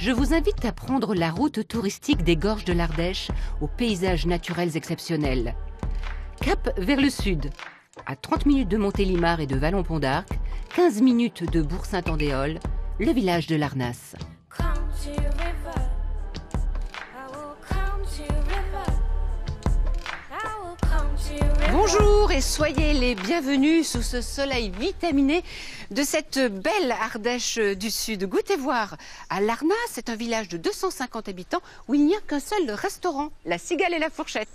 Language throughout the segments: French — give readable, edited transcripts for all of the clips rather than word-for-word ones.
Je vous invite à prendre la route touristique des gorges de l'Ardèche aux paysages naturels exceptionnels. Cap vers le sud, à 30 minutes de Montélimar et de Vallon-Pont d'Arc, 15 minutes de Bourg-Saint-Andéol, le village de Larnas. Bonjour et soyez les bienvenus sous ce soleil vitaminé de cette belle Ardèche du Sud. Goûtez voir, à Larnas, c'est un village de 250 habitants où il n'y a qu'un seul restaurant, la Cigale et la Fourchette.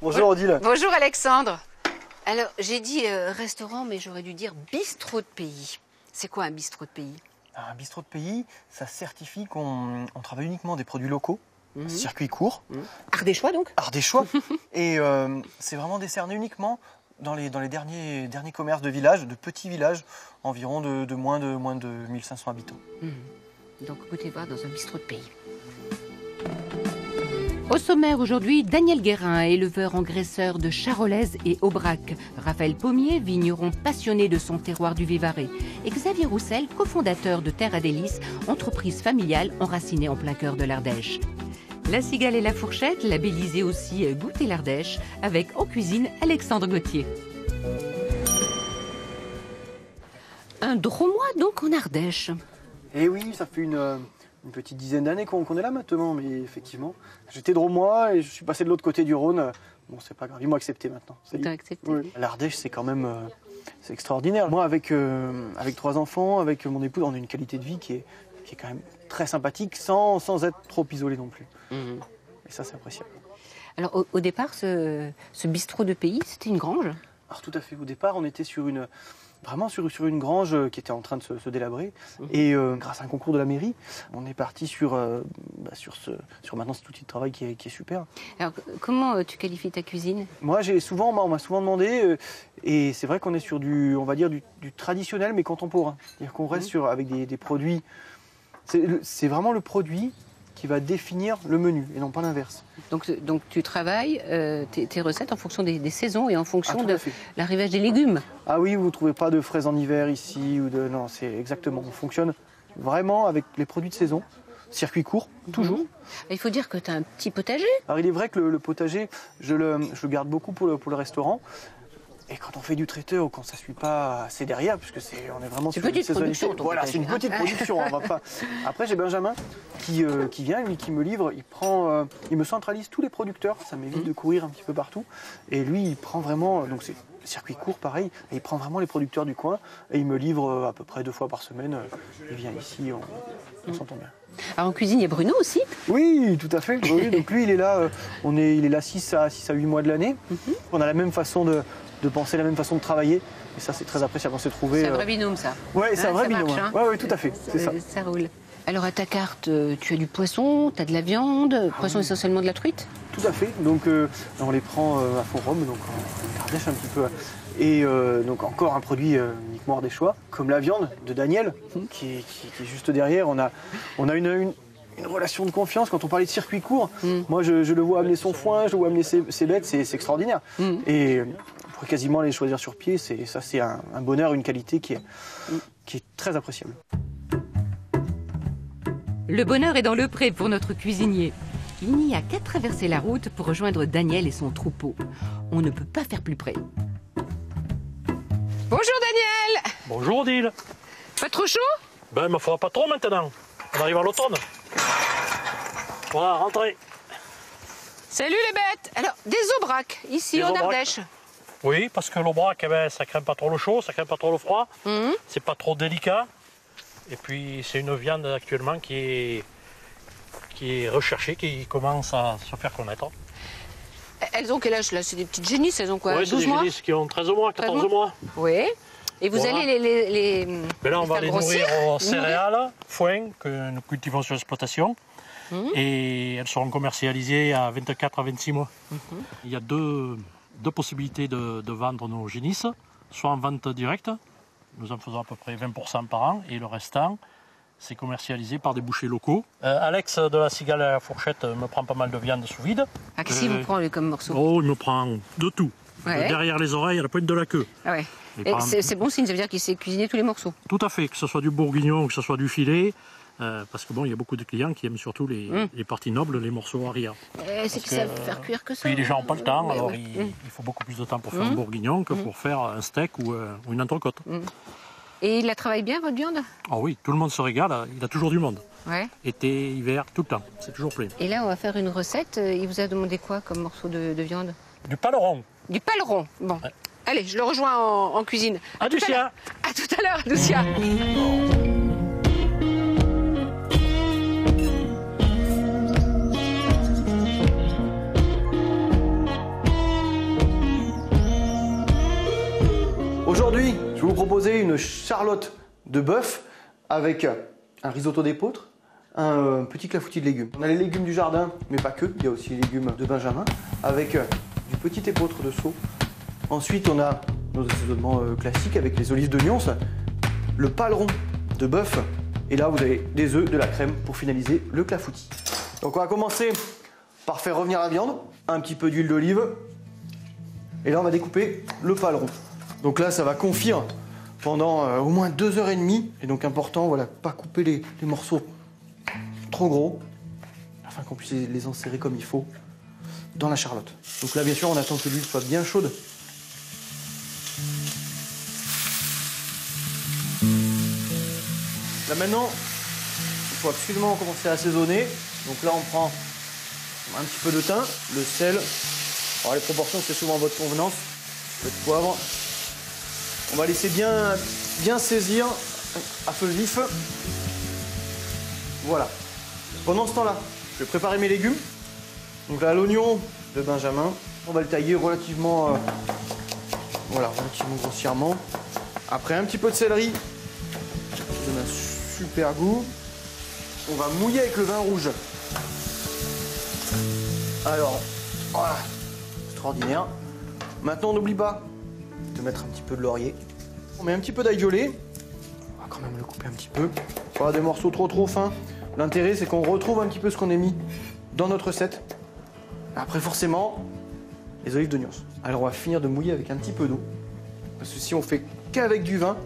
Bonjour Odile. Bonjour Alexandre. Alors, j'ai dit restaurant, mais j'aurais dû dire bistrot de pays. C'est quoi un bistrot de pays? Un bistrot de pays, ça certifie qu'on travaille uniquement des produits locaux, circuit court. Ardéchois donc? Ardéchois. Et c'est vraiment décerné uniquement dans les derniers commerces de villages, de petits villages, environ de moins de 1500 habitants. Donc, goûtez voir dans un bistrot de pays. Au sommaire aujourd'hui, Daniel Guérin, éleveur engraisseur de Charolaise et Aubrac. Raphaël Pommier, vigneron passionné de son terroir du Vivarais. Et Xavier Roussel, cofondateur de Terre à Délices, entreprise familiale enracinée en plein cœur de l'Ardèche. La Cigale et la Fourchette, labellisée aussi Goûter l'Ardèche, avec en cuisine Alexandre Gauthier. Un Dromois donc en Ardèche. Et oui, ça fait une petite dizaine d'années qu'on est là maintenant, mais effectivement, j'étais dromois et je suis passé de l'autre côté du Rhône. Bon, c'est pas grave, ils m'ont accepté maintenant. T'as accepté? Oui. L'Ardèche, c'est quand même c'est extraordinaire. Moi, avec 3 enfants, avec mon épouse, on a une qualité de vie qui est quand même très sympathique, sans être trop isolé non plus. Et ça, c'est appréciable. Alors, au départ, ce bistrot de pays, c'était une grange? Alors, tout à fait. Au départ, on était vraiment sur une grange qui était en train de se délabrer. Et grâce à un concours de la mairie, on est parti sur maintenant cet outil de travail qui est super. Alors, comment tu qualifies ta cuisine? Moi, on m'a souvent demandé, et c'est vrai qu'on est sur du traditionnel mais contemporain. C'est-à-dire qu'on reste avec des produits. C'est vraiment le produit qui va définir le menu et non pas l'inverse. Donc tu travailles tes recettes en fonction des saisons et en fonction de fait. l'arrivage des légumes. Ah oui, vous ne trouvez pas de fraises en hiver ici non, c'est exactement. On fonctionne vraiment avec les produits de saison, circuit court, toujours. Il faut dire que tu as un petit potager. Alors il est vrai que le potager, je le garde beaucoup pour le restaurant. Et quand on fait du traiteur ou quand ça ne suit pas assez derrière, puisque on est vraiment sur une saisonnalité. Voilà, c'est une petite production. On va pas... Après, j'ai Benjamin qui vient, lui, qui me livre. Il me centralise tous les producteurs. Ça m'évite de courir un petit peu partout. Et lui, il prend vraiment. Donc c'est circuit court, pareil. Et il prend vraiment les producteurs du coin et il me livre à peu près 2 fois par semaine. Il vient ici, on s'entend bien. Alors en cuisine, il y a Bruno aussi. Oui, tout à fait. Oui, donc lui, il est là. Il est là 6 à 8 mois de l'année. On a la même façon de penser, la même façon de travailler. Et ça, c'est très appréciable. On s'est trouvé. C'est un vrai binôme, ça. Oui, c'est un vrai binôme. Oui, tout à fait. C'est ça. Ça roule. Alors à ta carte, tu as du poisson, tu as de la viande, poisson essentiellement de la truite? Tout à fait. Donc on les prend à Font-Rome, donc en Ardèche un petit peu. Et donc encore un produit uniquement ardéchois, comme la viande de Daniel, qui est juste derrière. On a une relation de confiance. Quand on parlait de circuit court, moi je le vois amener son foin, je le vois amener ses bêtes, c'est extraordinaire. Et on pourrait quasiment les choisir sur pied. C'est un bonheur, une qualité qui est très appréciable. Le bonheur est dans le pré pour notre cuisinier. Il n'y a qu'à traverser la route pour rejoindre Daniel et son troupeau. On ne peut pas faire plus près. Bonjour Daniel! Bonjour Odile. Pas trop chaud? Ben, il ne me fera pas trop maintenant. On arrive à l'automne. Voilà, rentrez. Salut les bêtes! Alors, des aubracs, ici Des en aubracs. Ardèche. Oui, parce que l'aubrac, ça craint pas trop le chaud, ça craint pas trop le froid. C'est pas trop délicat. Et puis, c'est une viande actuellement qui est recherchée, qui commence à se faire connaître. Elles ont quel âge là? C'est des petites génisses, elles ont quoi? Oui, c'est 12 des mois? génisses qui ont 13 mois, 14 mois. Oui. Et vous Voilà. allez les Mais là, on va faire les grossir, nourrir aux céréales, foin, que nous cultivons sur l'exploitation. Et elles seront commercialisées à 24 à 26 mois. Il y a deux possibilités de vendre nos génisses, soit en vente directe, nous en faisons à peu près 20% par an, et le restant, C'est commercialisé par des bouchers locaux. Alex de la Cigale à la Fourchette me prend pas mal de viande sous vide. Ah, qu'est-ce qu'il vous prend lui comme morceau? Oh, il me prend de tout. Ouais. Derrière les oreilles, à la pointe de la queue. Ah ouais. C'est bon signe, ça veut dire qu'il sait cuisiner tous les morceaux. Tout à fait, que ce soit du bourguignon ou que ce soit du filet. Parce que bon, il y a beaucoup de clients qui aiment surtout les parties nobles, les morceaux arrière. C'est qu'ils savent faire cuire que ça. Puis les gens n'ont pas le temps, alors il faut beaucoup plus de temps pour faire un bourguignon que pour faire un steak ou une entrecôte. Et il la travaille bien, votre viande? Ah oui, tout le monde se régale, il a toujours du monde. Ouais. Été, hiver, tout le temps, c'est toujours plein. Et là, on va faire une recette. Il vous a demandé quoi comme morceau de viande? Du paleron. Du paleron, bon. Ouais. Allez, je le rejoins en cuisine. À Lucia. À tout à l'heure, Lucia. Aujourd'hui, je vais vous proposer une charlotte de bœuf avec un risotto d'épeautre, un petit clafoutis de légumes. On a les légumes du jardin, mais pas que, il y a aussi les légumes de Benjamin, avec du petit épeautre de Sceaux. Ensuite, on a nos assaisonnements classiques avec les olives de Nyons, le paleron de bœuf, et là vous avez des œufs, de la crème pour finaliser le clafoutis. Donc on va commencer par faire revenir la viande, un petit peu d'huile d'olive, et là on va découper le paleron. Donc là, ça va confire pendant au moins 2h30. Et donc important, voilà, pas couper les morceaux trop gros, afin qu'on puisse les insérer comme il faut dans la charlotte. Donc là, bien sûr, on attend que l'huile soit bien chaude. Là maintenant, il faut absolument commencer à assaisonner. Donc là, on prend un petit peu de thym, le sel. Alors les proportions, c'est souvent à votre convenance. Le poivre. On va laisser bien saisir à feu vif. Voilà. Pendant ce temps-là, je vais préparer mes légumes. Donc là, l'oignon de Benjamin, on va le tailler relativement grossièrement. Après, un petit peu de céleri, qui donne un super goût. On va mouiller avec le vin rouge. Alors, voilà, extraordinaire. Maintenant, on n'oublie pas de mettre un petit peu de laurier. On met un petit peu d'ail violet. On va quand même le couper un petit peu. Pas des morceaux trop fins. L'intérêt, c'est qu'on retrouve un petit peu ce qu'on a mis dans notre recette. Après, forcément, les olives de Nyons. Alors, on va finir de mouiller avec un petit peu d'eau. Parce que si on fait qu'avec du vin,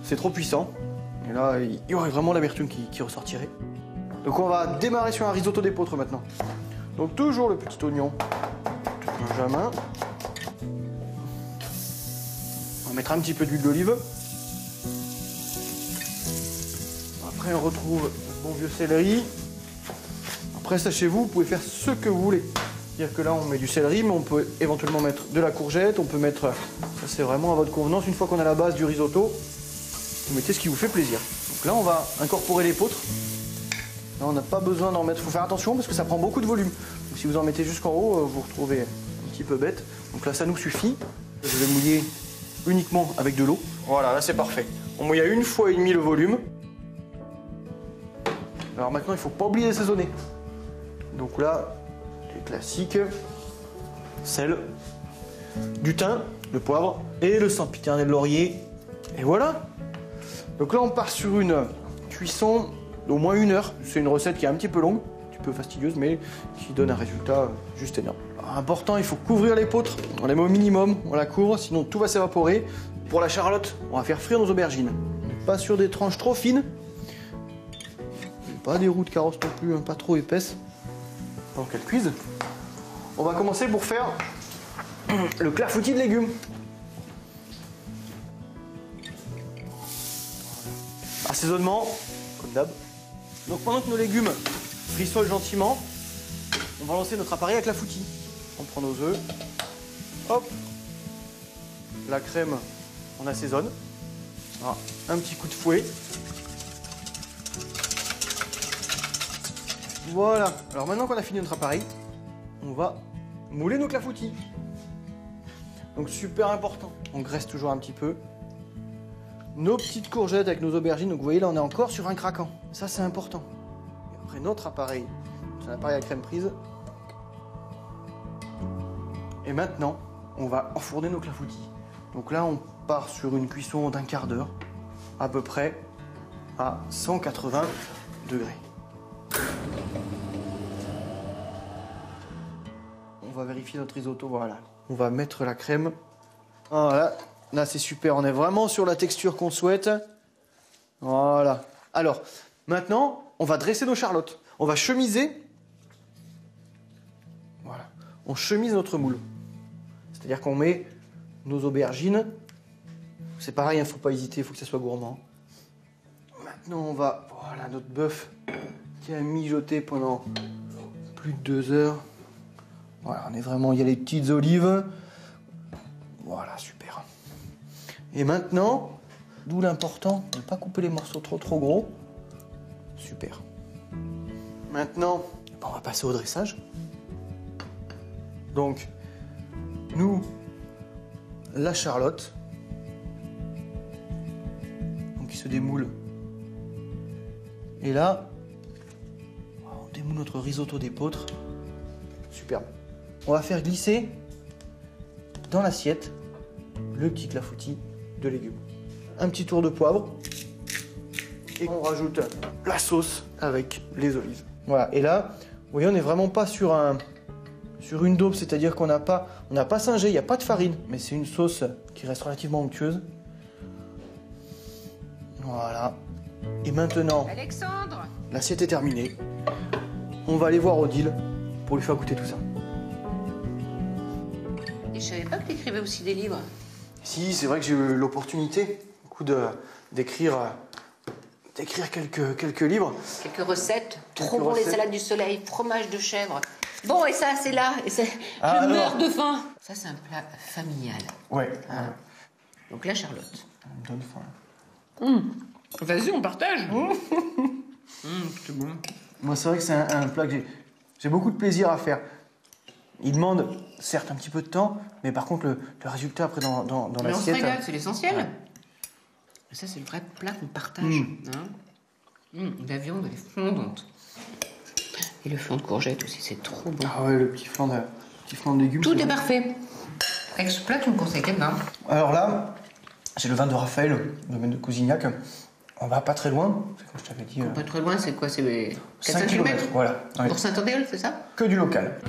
c'est trop puissant. Et là, il y aurait vraiment l'amertume qui ressortirait. Donc, on va démarrer sur un risotto d'épeautre maintenant. Donc, toujours le petit oignon de Benjamin. On va mettre un petit peu d'huile d'olive. Après, on retrouve le bon vieux céleri. Après, sachez-vous, vous pouvez faire ce que vous voulez. C'est-à-dire que là, on met du céleri, mais on peut éventuellement mettre de la courgette. On peut mettre, ça c'est vraiment à votre convenance. Une fois qu'on a la base du risotto, vous mettez ce qui vous fait plaisir. Donc là, on va incorporer l'épeautre. Là, on n'a pas besoin d'en mettre. Il faut faire attention parce que ça prend beaucoup de volume. Donc, si vous en mettez jusqu'en haut, vous vous retrouvez un petit peu bête. Donc là, ça nous suffit. Je vais mouiller uniquement avec de l'eau. Voilà, là c'est parfait. On mouille à 1,5 fois le volume. Alors maintenant, il ne faut pas oublier d'assaisonner. Donc là, les classiques, sel, du thym, le poivre et le sempiternel laurier. Et voilà. Donc là, on part sur une cuisson d'au moins 1 heure. C'est une recette qui est un petit peu longue, un petit peu fastidieuse, mais qui donne un résultat juste énorme. Alors, important, il faut couvrir l'épeautre. On la met au minimum, on la couvre, sinon tout va s'évaporer. Pour la charlotte, on va faire frire nos aubergines. Pas sur des tranches trop fines. Pas des roux de carottes non plus, pas trop épaisses. Donc elles cuisent. On va commencer pour faire le clafoutis de légumes. Assaisonnement, comme d'hab. Donc pendant que nos légumes rissolent gentiment, on va lancer notre appareil à clafoutis. On prend nos œufs. Hop. La crème, on assaisonne. Voilà. Un petit coup de fouet. Voilà. Alors maintenant qu'on a fini notre appareil, on va mouler nos clafoutis. Donc super important, on graisse toujours un petit peu. Nos petites courgettes avec nos aubergines, donc vous voyez là on est encore sur un craquant. Ça c'est important. Et après notre appareil, c'est un appareil à crème prise. Et maintenant, on va enfourner nos clafoutis. Donc là on part sur une cuisson d'1/4 d'heure, à peu près. à 180 degrés. On va vérifier notre risotto, voilà. On va mettre la crème. Voilà, là c'est super, on est vraiment sur la texture qu'on souhaite. Voilà. Alors, maintenant, on va dresser nos charlottes. On va chemiser. Voilà. On chemise notre moule. C'est-à-dire qu'on met nos aubergines. C'est pareil, il ne faut pas hésiter, il faut que ça soit gourmand. Maintenant, on va... Voilà, notre bœuf qui a mijoté pendant plus de 2 heures. Voilà, on est vraiment... Il y a les petites olives. Voilà, super. Et maintenant, d'où l'important de ne pas couper les morceaux trop gros. Super. Maintenant, on va passer au dressage. Donc, nous, la charlotte, donc qui se démoule. Et là, on démoule notre risotto d'épeautre. Superbe. On va faire glisser dans l'assiette le petit clafoutis de légumes. Un petit tour de poivre. Et on rajoute la sauce avec les olives. Voilà. Et là, vous voyez, on n'est vraiment pas sur une daube, c'est-à-dire qu'on n'a pas singé, il n'y a pas de farine, mais c'est une sauce qui reste relativement onctueuse. Voilà. Et maintenant, Alexandre, l'assiette est terminée. On va aller voir Odile pour lui faire goûter tout ça. Et je savais pas que tu écrivais aussi des livres. Si, c'est vrai que j'ai eu l'opportunité d'écrire quelques livres. Quelques recettes. Trop bon, les salades du soleil, fromage de chèvre. Bon, et ça, c'est là. Et je meurs de faim. Ça, c'est un plat familial. Ouais. Hein. Donc la Charlotte. Ça me donne faim. Vas-y, on partage. C'est bon. Moi, c'est vrai que c'est un plat que j'ai beaucoup de plaisir à faire. Il demande, certes, un petit peu de temps, mais par contre, le résultat après dans l'assiette... Mais on se régale, c'est l'essentiel. Ouais. Ça, c'est le vrai plat qu'on partage. La viande, elle est fondante. Et le flan de courgette aussi, c'est trop bon. Ah ouais, le petit flan de légumes. Tout est parfait. Avec ce plat, tu me conseilles quel vin? Alors là, j'ai le vin de Raphaël, le domaine de Cousignac. On va pas très loin, c'est comme je t'avais dit. Pas très loin, c'est quoi? C'est 5 km, voilà. Pour Saint-Odile, c'est ça? Que du local.